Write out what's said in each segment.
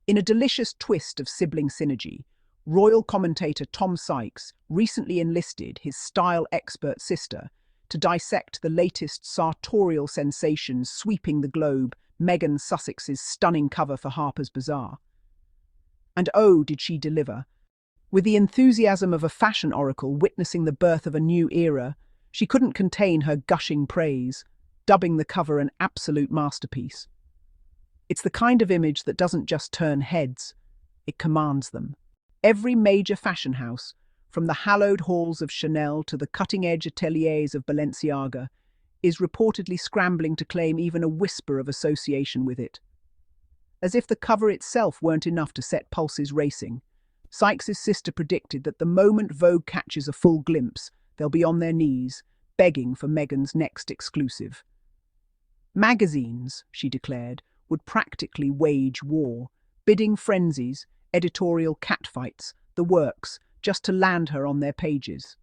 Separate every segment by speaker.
Speaker 1: In a delicious twist of sibling synergy, royal commentator Tom Sykes recently enlisted his style expert sister to dissect the latest sartorial sensations sweeping the globe, Meghan Sussex's stunning cover for Harper's Bazaar. And oh, did she deliver! With the enthusiasm of a fashion oracle witnessing the birth of a new era, she couldn't contain her gushing praise, dubbing the cover an absolute masterpiece. It's the kind of image that doesn't just turn heads, it commands them. Every major fashion house, from the hallowed halls of Chanel to the cutting-edge ateliers of Balenciaga, is reportedly scrambling to claim even a whisper of association with it. As if the cover itself weren't enough to set pulses racing, Sykes' sister predicted that the moment Vogue catches a full glimpse, they'll be on their knees, begging for Meghan's next exclusive. Magazines, she declared, would practically wage war, bidding frenzies, editorial catfights, the works, just to land her on their pages.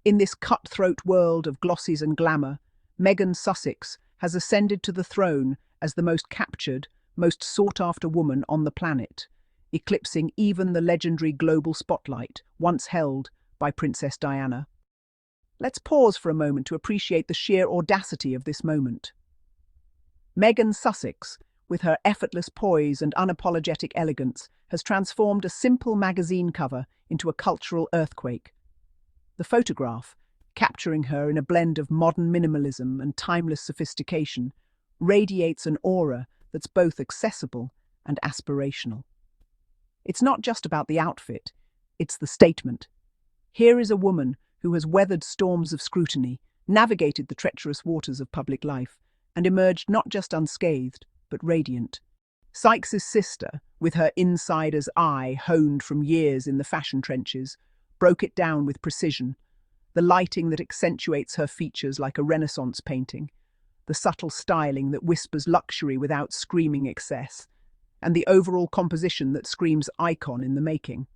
Speaker 1: In this cutthroat world of glossies and glamour, Meghan Sussex has ascended to the throne as the most captured, most sought-after woman on the planet, eclipsing even the legendary global spotlight once held by Princess Diana. Let's pause for a moment to appreciate the sheer audacity of this moment. Meghan Sussex, with her effortless poise and unapologetic elegance, has transformed a simple magazine cover into a cultural earthquake. The photograph, capturing her in a blend of modern minimalism and timeless sophistication, radiates an aura that's both accessible and aspirational. It's not just about the outfit, it's the statement. Here is a woman who has weathered storms of scrutiny, navigated the treacherous waters of public life, and emerged not just unscathed, but radiant. Sykes' sister, with her insider's eye honed from years in the fashion trenches, broke it down with precision. The lighting that accentuates her features like a Renaissance painting, the subtle styling that whispers luxury without screaming excess, and the overall composition that screams icon in the making.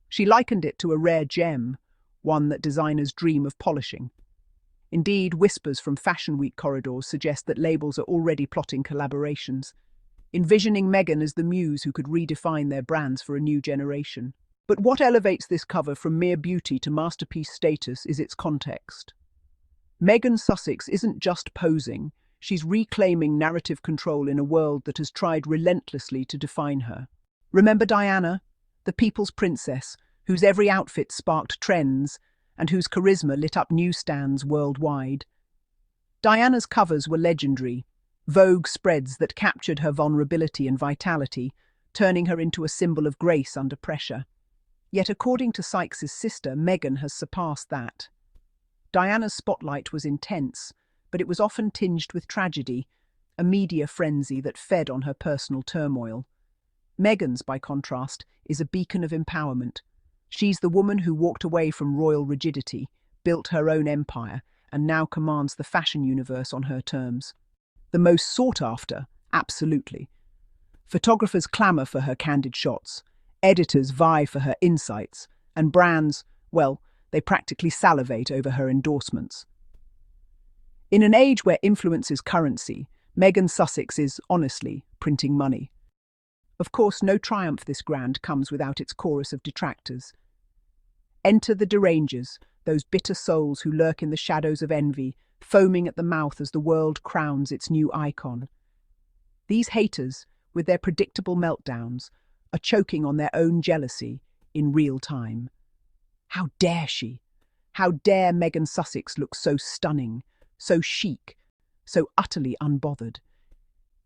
Speaker 1: She likened it to a rare gem, one that designers dream of polishing. Indeed, whispers from Fashion Week corridors suggest that labels are already plotting collaborations, envisioning Meghan as the muse who could redefine their brands for a new generation. But what elevates this cover from mere beauty to masterpiece status is its context. Meghan Sussex isn't just posing, she's reclaiming narrative control in a world that has tried relentlessly to define her. Remember Diana, the people's princess, whose every outfit sparked trends and whose charisma lit up newsstands worldwide? Diana's covers were legendary, Vogue spreads that captured her vulnerability and vitality, turning her into a symbol of grace under pressure. Yet according to Sykes' sister, Meghan has surpassed that. Diana's spotlight was intense, but it was often tinged with tragedy, a media frenzy that fed on her personal turmoil. Meghan's, by contrast, is a beacon of empowerment. She's the woman who walked away from royal rigidity, built her own empire, and now commands the fashion universe on her terms. The most sought after, absolutely. Photographers clamour for her candid shots, editors vie for her insights, and brands, well, they practically salivate over her endorsements. In an age where influence is currency, Meghan Sussex is, honestly, printing money. Of course, no triumph this grand comes without its chorus of detractors. Enter the derangers, those bitter souls who lurk in the shadows of envy, foaming at the mouth as the world crowns its new icon. These haters, with their predictable meltdowns, are choking on their own jealousy in real time. How dare she? How dare Meghan Sussex look so stunning, so chic, so utterly unbothered?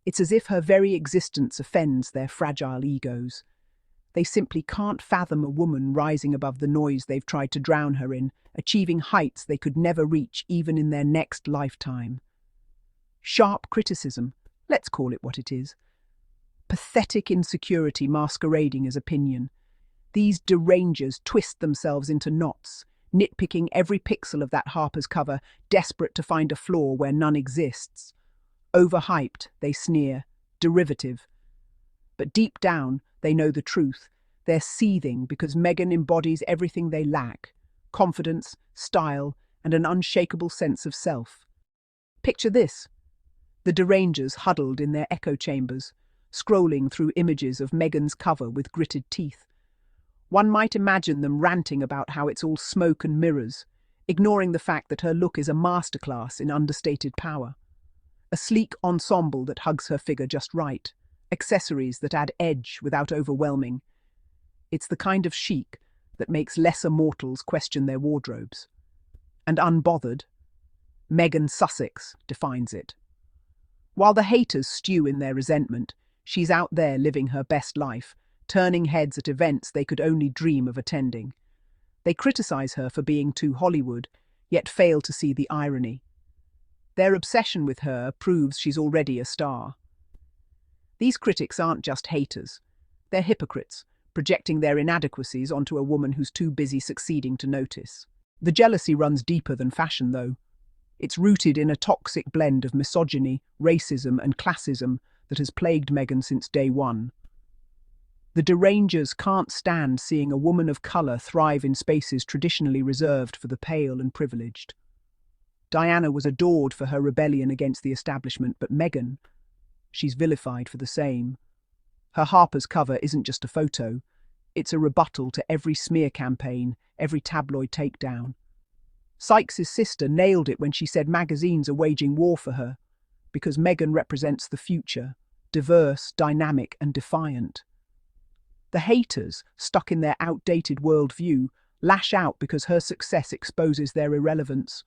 Speaker 1: It's as if her very existence offends their fragile egos. They simply can't fathom a woman rising above the noise they've tried to drown her in, achieving heights they could never reach even in their next lifetime. Sharp criticism, let's call it what it is. Pathetic insecurity masquerading as opinion. These derangers twist themselves into knots, nitpicking every pixel of that Harper's cover, desperate to find a flaw where none exists. Overhyped, they sneer, derivative. But deep down, they know the truth. They're seething because Meghan embodies everything they lack: confidence, style, and an unshakable sense of self. Picture this: the derangers huddled in their echo chambers, scrolling through images of Meghan's cover with gritted teeth. One might imagine them ranting about how it's all smoke and mirrors, ignoring the fact that her look is a masterclass in understated power. A sleek ensemble that hugs her figure just right, accessories that add edge without overwhelming. It's the kind of chic that makes lesser mortals question their wardrobes. And unbothered, Meghan Sussex defines it. While the haters stew in their resentment, she's out there living her best life, turning heads at events they could only dream of attending. They criticize her for being too Hollywood, yet fail to see the irony. Their obsession with her proves she's already a star. These critics aren't just haters. They're hypocrites, projecting their inadequacies onto a woman who's too busy succeeding to notice. The jealousy runs deeper than fashion, though. It's rooted in a toxic blend of misogyny, racism, and classism that has plagued Meghan since day one. The derangers can't stand seeing a woman of colour thrive in spaces traditionally reserved for the pale and privileged. Diana was adored for her rebellion against the establishment, but Meghan, she's vilified for the same. Her Harper's cover isn't just a photo, it's a rebuttal to every smear campaign, every tabloid takedown. Sykes' sister nailed it when she said magazines are waging war for her, because Meghan represents the future, diverse, dynamic, and defiant. The haters, stuck in their outdated worldview, lash out because her success exposes their irrelevance.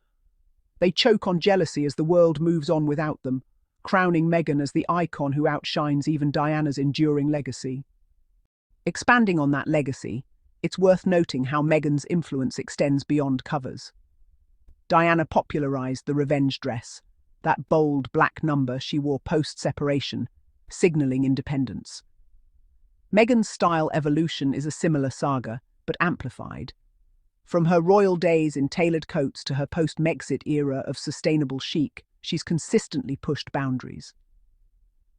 Speaker 1: They choke on jealousy as the world moves on without them, crowning Meghan as the icon who outshines even Diana's enduring legacy. Expanding on that legacy, it's worth noting how Meghan's influence extends beyond covers. Diana popularized the revenge dress, that bold black number she wore post-separation, signaling independence. Meghan's style evolution is a similar saga, but amplified. From her royal days in tailored coats to her post-Megxit era of sustainable chic, she's consistently pushed boundaries.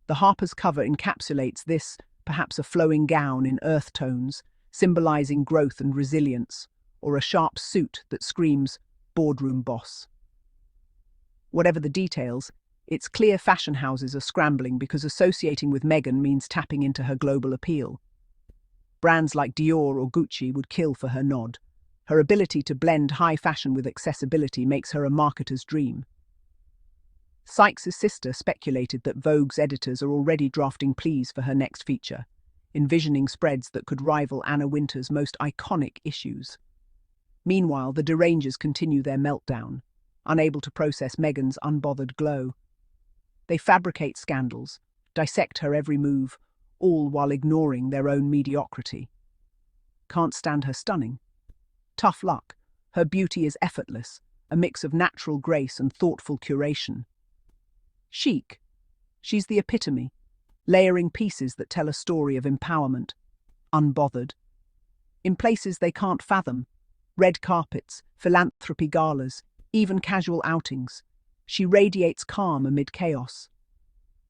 Speaker 1: The Harper's cover encapsulates this, perhaps a flowing gown in earth tones, symbolizing growth and resilience, or a sharp suit that screams, boardroom boss. Whatever the details, it's clear fashion houses are scrambling because associating with Meghan means tapping into her global appeal. Brands like Dior or Gucci would kill for her nod. Her ability to blend high fashion with accessibility makes her a marketer's dream. Sykes' sister speculated that Vogue's editors are already drafting pleas for her next feature, envisioning spreads that could rival Anna Wintour's most iconic issues. Meanwhile, the derangers continue their meltdown, unable to process Meghan's unbothered glow. They fabricate scandals, dissect her every move, all while ignoring their own mediocrity. Can't stand her stunning? Tough luck. Her beauty is effortless, a mix of natural grace and thoughtful curation. Chic. She's the epitome, layering pieces that tell a story of empowerment. Unbothered. In places they can't fathom, red carpets, philanthropy galas, even casual outings, she radiates calm amid chaos.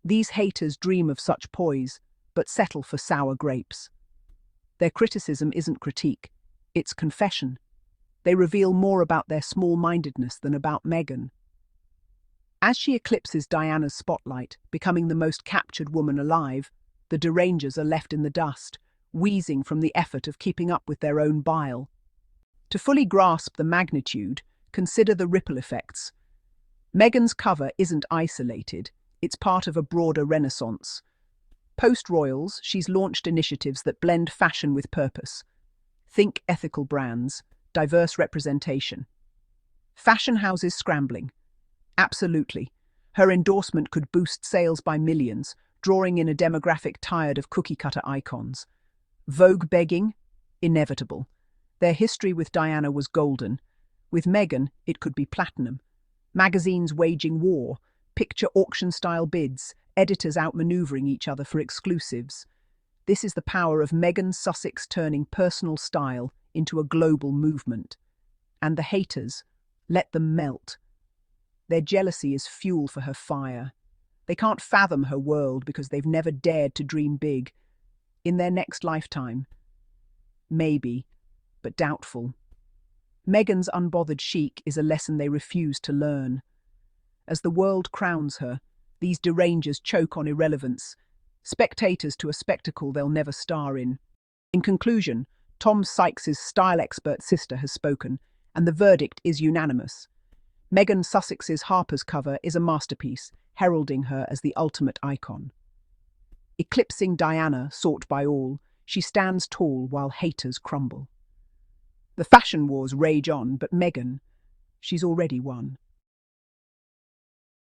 Speaker 1: These haters dream of such poise, but settle for sour grapes. Their criticism isn't critique, it's confession. They reveal more about their small-mindedness than about Meghan. As she eclipses Diana's spotlight, becoming the most captured woman alive, the derangers are left in the dust, wheezing from the effort of keeping up with their own bile. To fully grasp the magnitude, consider the ripple effects. Meghan's cover isn't isolated, it's part of a broader renaissance. Post-Royals, she's launched initiatives that blend fashion with purpose. Think ethical brands, diverse representation. Fashion houses scrambling. Absolutely. Her endorsement could boost sales by millions, drawing in a demographic tired of cookie-cutter icons. Vogue begging? Inevitable. Their history with Diana was golden. With Meghan, it could be platinum. Magazines waging war, picture auction-style bids, editors outmaneuvering each other for exclusives. This is the power of Meghan Sussex turning personal style into a global movement. And the haters, let them melt. Their jealousy is fuel for her fire. They can't fathom her world because they've never dared to dream big. In their next lifetime, maybe, but doubtful. Meghan's unbothered chic is a lesson they refuse to learn. As the world crowns her, these derangers choke on irrelevance, spectators to a spectacle they'll never star in. In conclusion, Tom Sykes's style expert sister has spoken, and the verdict is unanimous. Meghan Sussex's Harper's cover is a masterpiece, heralding her as the ultimate icon. Eclipsing Diana, sought by all, she stands tall while haters crumble. The fashion wars rage on, but Meghan, she's already won.